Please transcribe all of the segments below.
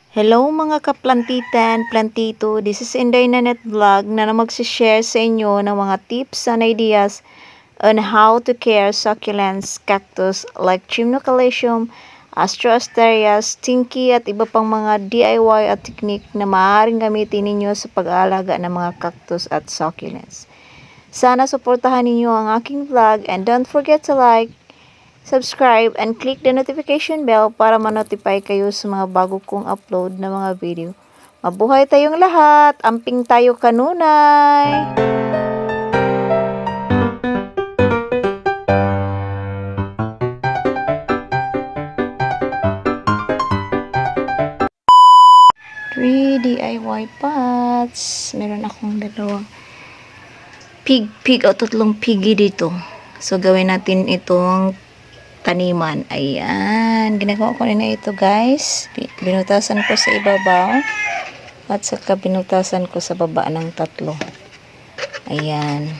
Hello mga kaplantitan, plantito. This is Inday Nanet Vlog na magsishare sa inyo ng mga tips and ideas on how to care succulents, cactus like Chimnocalcium, Astroasteria, Stinky at iba pang mga DIY at technique na maaaring gamitin ninyo sa pag-aalaga ng mga cactus at succulents. Sana suportahan ninyo ang aking vlog and don't forget to like, subscribe, and click the notification bell para ma-notify kayo sa mga bago kong upload na mga video. Mabuhay tayong lahat! Amping tayo kanunay! Three DIY pots. Meron akong dalawang pig o tatlong piggy dito. So, gawin natin itong taniman. Ayan. Ginagawa ko na ito, guys. Binutasan ko sa ibabaw. At saka binutasan ko sa baba ng tatlo. Ayan.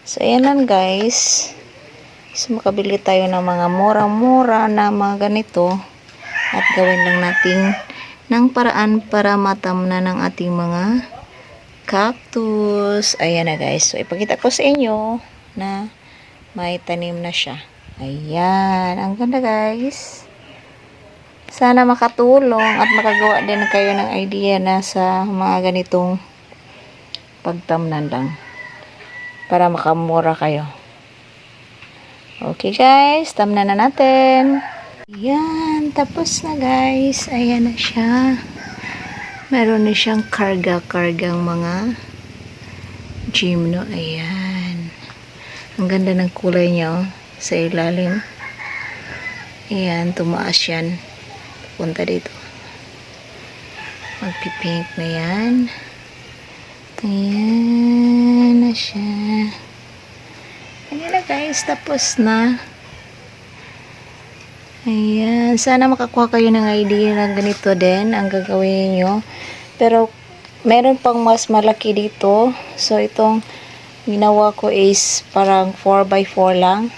So, ayan lang, guys. So, makabili tayo ng mga mura-mura na mga ganito. At gawin lang natin ng paraan para matamnan ng ating mga cactus. Ayan na, guys. So, ipakita ko sa inyo na may tanim na siya. Ayan. Ang ganda, guys. Sana makatulong at makagawa din kayo ng idea na sa mga ganitong pagtamnan lang. Para makamura kayo. Okay, guys. Tamnan na natin. Ayan. Tapos na, guys. Ayan na siya. Meron na siyang karga-kargang mga gymno. Ayan. Ang ganda ng kulay niya, oh, sa ilalim. Ayan, tumaas yan. Punta dito. Magpipink na yan. Ayan na siya. Ayan na, guys. Tapos na. Ayan. Sana makakuha kayo ng idea na ganito din ang gagawin nyo. Pero, meron pang mas malaki dito. So, itong ginawa ko is parang 4x4 lang.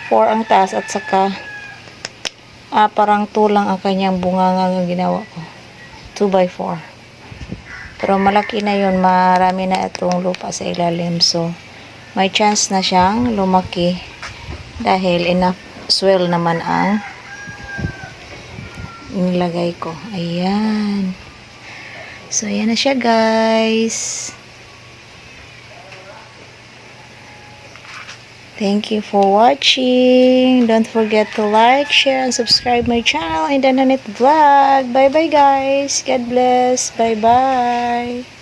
4 ang taas at saka parang 2 lang ang kanyang bunganga ang ginawa ko. 2x4. Pero malaki na yun. Marami na itong lupa sa ilalim. So, may chance na siyang lumaki dahil enough soil naman ang inilagay ko. Ayan. So, ayan na siya, guys. Thank you for watching. Don't forget to like, share, and subscribe my channel, Inday Nanet Vlog. Bye-bye, guys. God bless. Bye-bye.